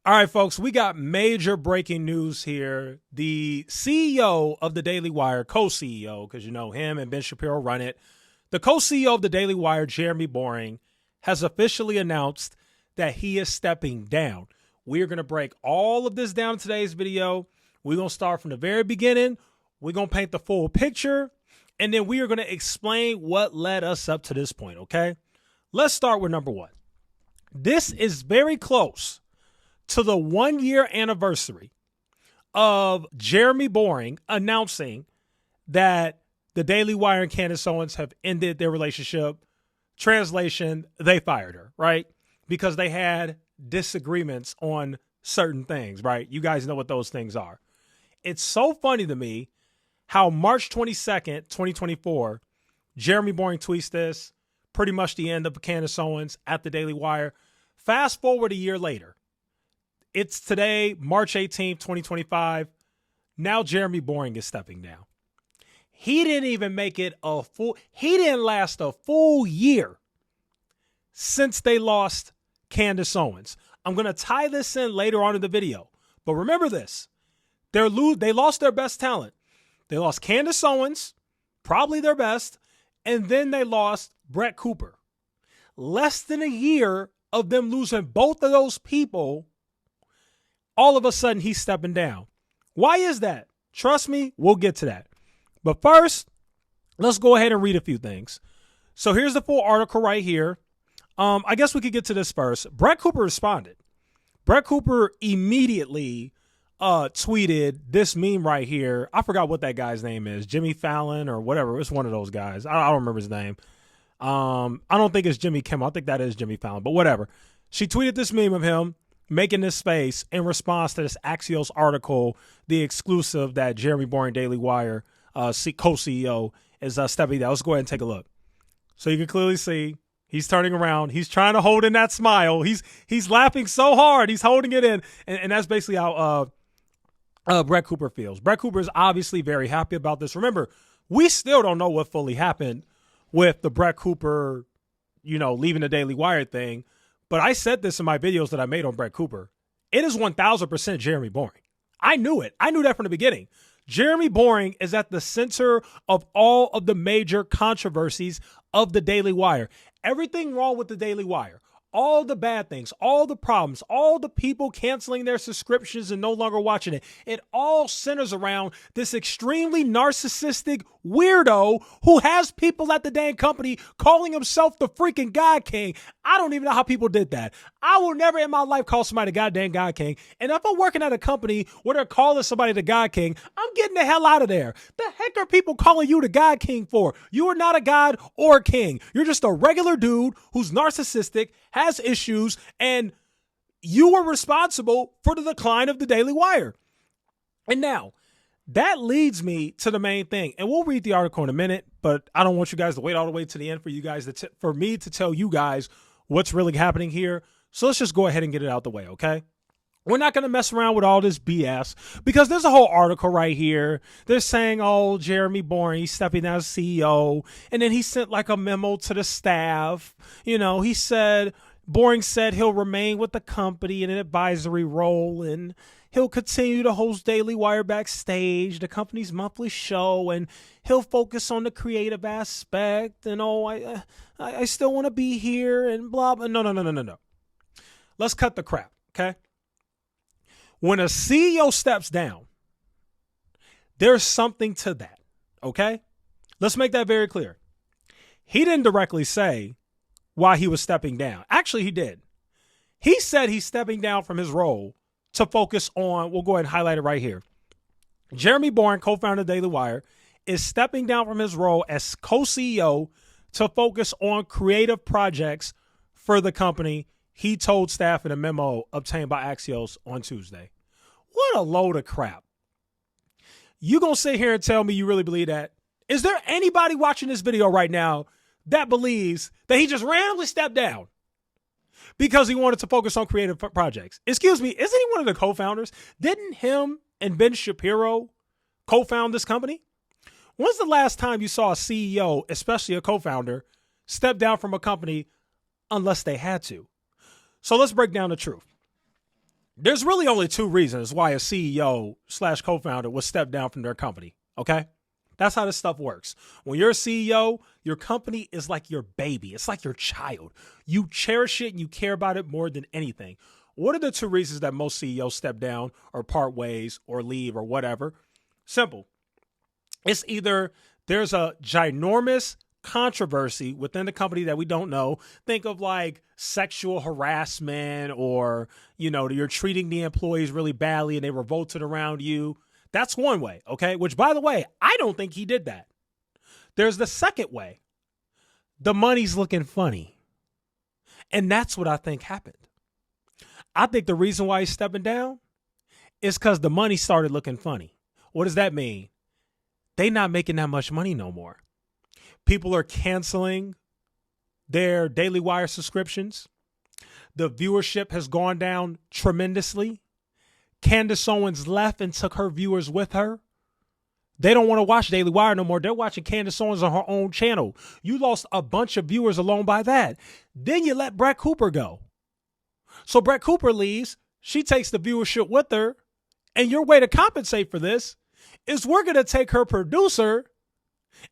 All right, folks, we got major breaking news here. The CEO of the Daily Wire, co-CEO, because you know him and Ben Shapiro run it, the co-CEO of the Daily Wire, Jeremy Boring, has officially announced that he is stepping down. We are going to break all of this down in today's video. We're going to start from the very beginning. We're going to paint the full picture, and then we are going to explain what led us up to this point, okay? Let's start with number one. This is very close to the 1-year anniversary of Jeremy Boring announcing that the Daily Wire and Candace Owens have ended their relationship. Translation, they fired her, right? Because they had disagreements on certain things, right? You guys know what those things are. It's so funny to me how March 22nd, 2024, Jeremy Boring tweets this, pretty much the end of Candace Owens at the Daily Wire. Fast forward a year later. It's today, March 18th, 2025. Now Jeremy Boring is stepping down. He didn't even make it he didn't last a full year since they lost Candace Owens. I'm going to tie this in later on in the video. But remember this, they lost their best talent. They lost Candace Owens, probably their best, and then they lost Brett Cooper. Less than a year of them losing both of those people, all of a sudden he's stepping down. Why is that? Trust me, we'll get to that. But first, let's go ahead and read a few things. So here's the full article right here. I guess we could get to this first. Brett Cooper responded. Brett Cooper immediately tweeted this meme right here. I forgot what that guy's name is. Jimmy Fallon or whatever. It's one of those guys. I don't remember his name. I don't think it's Jimmy Kimmel. I think that is Jimmy Fallon, but whatever. She tweeted this meme of him making this face in response to this Axios article, the exclusive that Jeremy Boring Daily Wire co-CEO is stepping down. Let's go ahead and take a look. So you can clearly see he's turning around. He's trying to hold in that smile. He's laughing so hard. He's holding it in. And that's basically how Brett Cooper feels. Brett Cooper is obviously very happy about this. Remember, we still don't know what fully happened with the Brett Cooper, leaving the Daily Wire thing. But I said this in my videos that I made on Brett Cooper. It is 1,000% Jeremy Boring. I knew it. I knew that from the beginning. Jeremy Boring is at the center of all of the major controversies of the Daily Wire. Everything wrong with the Daily Wire, all the bad things, all the problems, all the people canceling their subscriptions and no longer watching it. It all centers around this extremely narcissistic weirdo who has people at the dang company calling himself the freaking God King. I don't even know how people did that. I will never in my life call somebody the goddamn God King. And if I'm working at a company where they're calling somebody the God King, I'm getting the hell out of there. The heck are people calling you the God King for? You are not a God or a king. You're just a regular dude who's narcissistic, has issues, and you are responsible for the decline of the Daily Wire. And now, that leads me to the main thing, and we'll read the article in a minute, but I don't want you guys to wait all the way to the end for you guys for me to tell you guys what's really happening here. So let's just go ahead and get it out the way, okay? We're not going to mess around with all this BS because there's a whole article right here. They're saying, oh, Jeremy Boring, he's stepping down as CEO. And then he sent like a memo to the staff. He said, Boring said he'll remain with the company in an advisory role and he'll continue to host Daily Wire Backstage, the company's monthly show, and he'll focus on the creative aspect. And I still want to be here and blah, blah. No. Let's cut the crap, okay? When a CEO steps down, there's something to that, okay? Let's make that very clear. He didn't directly say why he was stepping down. Actually, he did. He said he's stepping down from his role to focus on, we'll go ahead and highlight it right here. Jeremy Boring, co-founder of Daily Wire, is stepping down from his role as co-CEO to focus on creative projects for the company, he told staff in a memo obtained by Axios on Tuesday. What a load of crap. You gonna sit here and tell me you really believe that? Is there anybody watching this video right now that believes that he just randomly stepped down because he wanted to focus on creative projects? Excuse me, isn't he one of the co-founders? Didn't him and Ben Shapiro co-found this company? When's the last time you saw a CEO, especially a co-founder, step down from a company unless they had to? So let's break down the truth. There's really only two reasons why a CEO / co-founder would step down from their company. Okay. That's how this stuff works. When you're a CEO, your company is like your baby. It's like your child. You cherish it and you care about it more than anything. What are the two reasons that most CEOs step down or part ways or leave or whatever? Simple. It's either there's a ginormous controversy within the company that we don't know. Think of like sexual harassment, or, you're treating the employees really badly and they revolted around you. That's one way, okay? Which, by the way, I don't think he did that. There's the second way. The money's looking funny. And that's what I think happened. I think the reason why he's stepping down is because the money started looking funny. What does that mean? They not making that much money no more. People are canceling their Daily Wire subscriptions. The viewership has gone down tremendously. Candace Owens left and took her viewers with her. They don't want to watch Daily Wire no more. They're watching Candace Owens on her own channel. You lost a bunch of viewers alone by that. Then you let Brett Cooper go. So Brett Cooper leaves. She takes the viewership with her. And your way to compensate for this is we're going to take her producer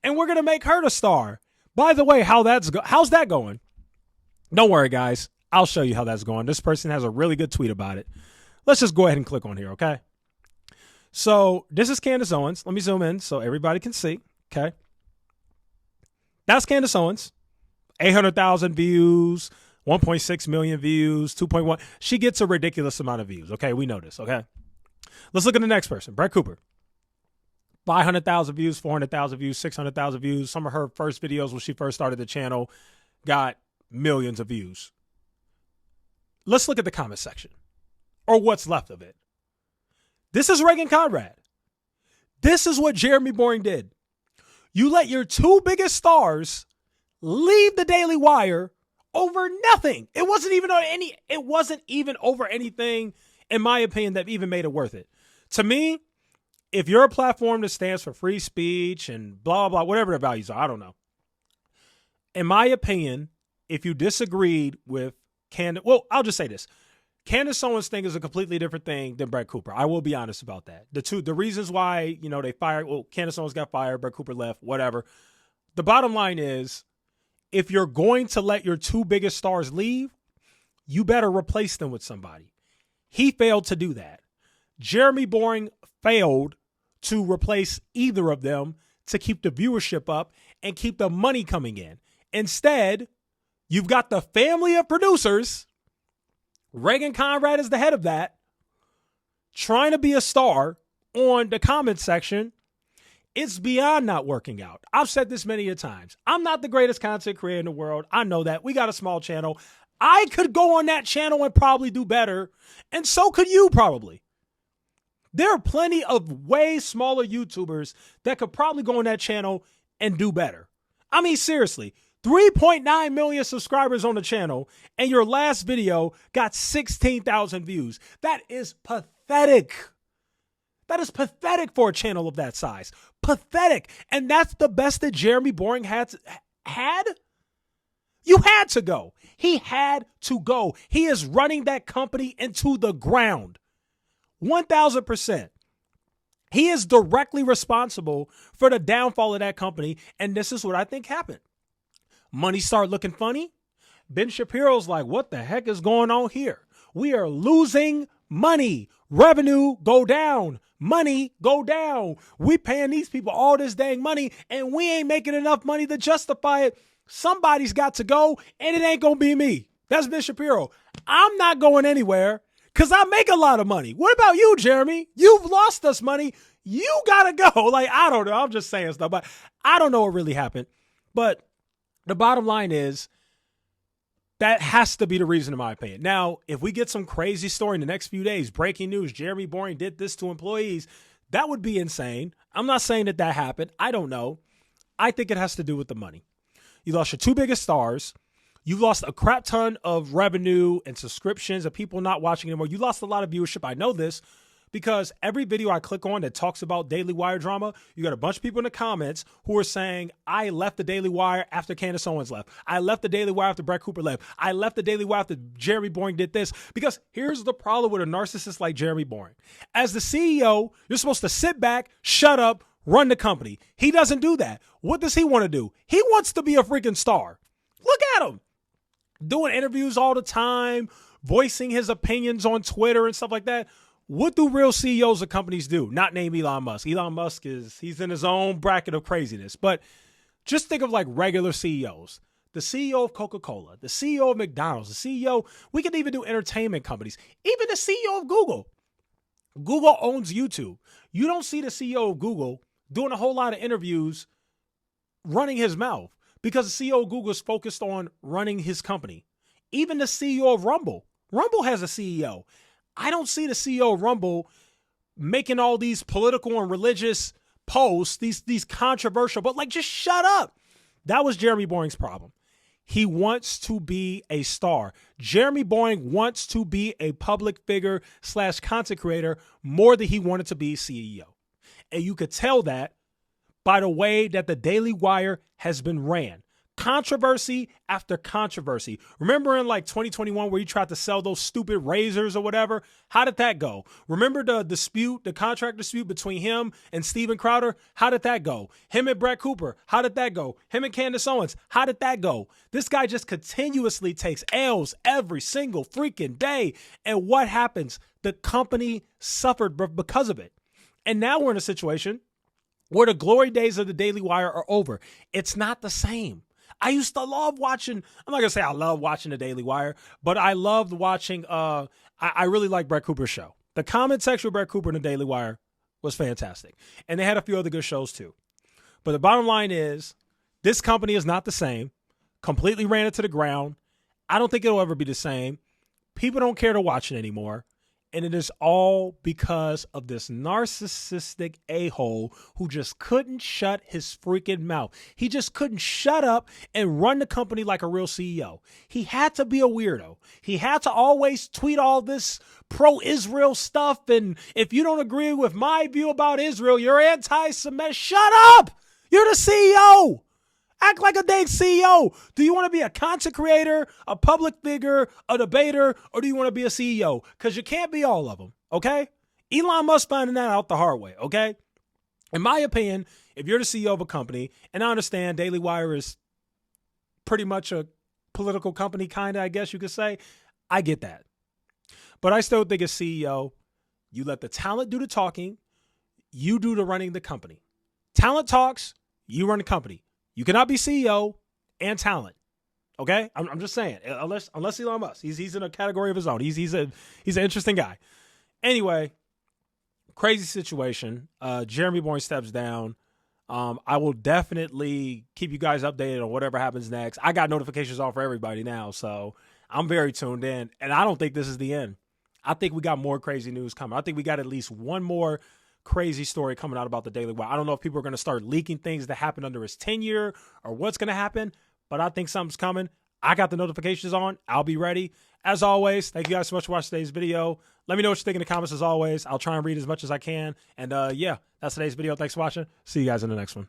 and we're going to make her the star. By the way, how's that going? Don't worry, guys. I'll show you how that's going. This person has a really good tweet about it. Let's just go ahead and click on here, okay? So this is Candace Owens. Let me zoom in so everybody can see, okay? That's Candace Owens. 800,000 views, 1.6 million views, 2.1. She gets a ridiculous amount of views, okay? We know this, okay? Let's look at the next person, Brett Cooper. 500,000 views, 400,000 views, 600,000 views. Some of her first videos when she first started the channel got millions of views. Let's look at the comment section, or what's left of it. This is Reagan Conrad. This is what Jeremy Boring did. You let your two biggest stars leave the Daily Wire over nothing. It wasn't even over anything, in my opinion, that even made it worth it. To me, if you're a platform that stands for free speech and blah, blah, whatever the values are, I don't know. In my opinion, if you disagreed with I'll just say this. Candace Owens' thing is a completely different thing than Brett Cooper. I will be honest about that. The reasons why, they fired, Candace Owens got fired, Brett Cooper left, whatever. The bottom line is, if you're going to let your two biggest stars leave, you better replace them with somebody. He failed to do that. Jeremy Boring failed to replace either of them to keep the viewership up and keep the money coming in. Instead, you've got the family of producers. Reagan Conrad is the head of that, trying to be a star on the comment section. It's beyond not working out. I've said this many a times. I'm not the greatest content creator in the world. I know that. We got a small channel. I could go on that channel and probably do better. And so could you probably. There are plenty of way smaller YouTubers that could probably go on that channel and do better. I mean, seriously, 3.9 million subscribers on the channel, and your last video got 16,000 views. That is pathetic. That is pathetic for a channel of that size. Pathetic. And that's the best that Jeremy Boring had? You had to go. He had to go. He is running that company into the ground. 1,000%. He is directly responsible for the downfall of that company. And this is what I think happened. Money started looking funny. Ben Shapiro's like, what the heck is going on here? We are losing money. Revenue go down. Money go down. We paying these people all this dang money and we ain't making enough money to justify it. Somebody's got to go and it ain't going to be me. That's Ben Shapiro. I'm not going anywhere because I make a lot of money. What about you, Jeremy? You've lost us money. You got to go. Like, I don't know. I'm just saying stuff, but I don't know what really happened. But the bottom line is that has to be the reason, in my opinion. Now, if we get some crazy story in the next few days, breaking news, Jeremy Boring did this to employees, that would be insane. I'm not saying that happened. I don't know. I think it has to do with the money. You lost your two biggest stars. You lost a crap ton of revenue and subscriptions and people not watching anymore. You lost a lot of viewership. I know this because every video I click on that talks about Daily Wire drama, you got a bunch of people in the comments who are saying, I left the Daily Wire after Candace Owens left. I left the Daily Wire after Brett Cooper left. I left the Daily Wire after Jeremy Boring did this. Because here's the problem with a narcissist like Jeremy Boring. As the CEO, you're supposed to sit back, shut up, run the company. He doesn't do that. What does he want to do? He wants to be a freaking star. Look at him. Doing interviews all the time, voicing his opinions on Twitter and stuff like that. What do real CEOs of companies do? Not name Elon Musk. Elon Musk he's in his own bracket of craziness. But just think of like regular CEOs. The CEO of Coca-Cola, the CEO of McDonald's, the CEO, we could even do entertainment companies. Even the CEO of Google. Google owns YouTube. You don't see the CEO of Google doing a whole lot of interviews running his mouth because the CEO of Google is focused on running his company. Even the CEO of Rumble has a CEO. I don't see the CEO of Rumble making all these political and religious posts, these controversial, but like, just shut up. That was Jeremy Boring's problem. He wants to be a star. Jeremy Boring wants to be a public figure / content creator more than he wanted to be CEO. And you could tell that by the way that the Daily Wire has been ran. Controversy after controversy. Remember in like 2021 where he tried to sell those stupid razors or whatever? How did that go? Remember the contract dispute between him and Steven Crowder? How did that go? Him and Brett Cooper? How did that go? Him and Candace Owens? How did that go? This guy just continuously takes L's every single freaking day. And what happens? The company suffered because of it. And now we're in a situation where the glory days of the Daily Wire are over. It's not the same. I used to love watching, I'm not going to say I love watching the Daily Wire, but I loved watching, I really like Brett Cooper's show. The comment section with Brett Cooper in the Daily Wire was fantastic. And they had a few other good shows too. But the bottom line is, this company is not the same. Completely ran it to the ground. I don't think it'll ever be the same. People don't care to watch it anymore. And it is all because of this narcissistic a-hole who just couldn't shut his freaking mouth. He just couldn't shut up and run the company like a real CEO. He had to be a weirdo. He had to always tweet all this pro-Israel stuff. And if you don't agree with my view about Israel, you're anti-Semitic. Shut up! You're the CEO! Act like a dang CEO. Do you want to be a content creator, a public figure, a debater, or do you want to be a CEO? Because you can't be all of them, okay? Elon Musk finding that out the hard way, okay? In my opinion, if you're the CEO of a company, and I understand Daily Wire is pretty much a political company, kind of, I guess you could say. I get that. But I still think as CEO, you let the talent do the talking, you do the running the company. Talent talks, you run the company. You cannot be CEO and talent. Okay, I'm just saying. Unless Elon Musk, he's in a category of his own. He's an interesting guy. Anyway, crazy situation. Jeremy Boring steps down. I will definitely keep you guys updated on whatever happens next. I got notifications on for everybody now, so I'm very tuned in. And I don't think this is the end. I think we got more crazy news coming. I think we got at least one more crazy story coming out about the Daily Wire. I don't know if people are going to start leaking things that happened under his tenure or what's going to happen, but I think something's coming. I got the notifications on. I'll be ready. As always, thank you guys so much for watching today's video. Let me know what you think in the comments as always. I'll try and read as much as I can. And yeah, that's today's video. Thanks for watching. See you guys in the next one.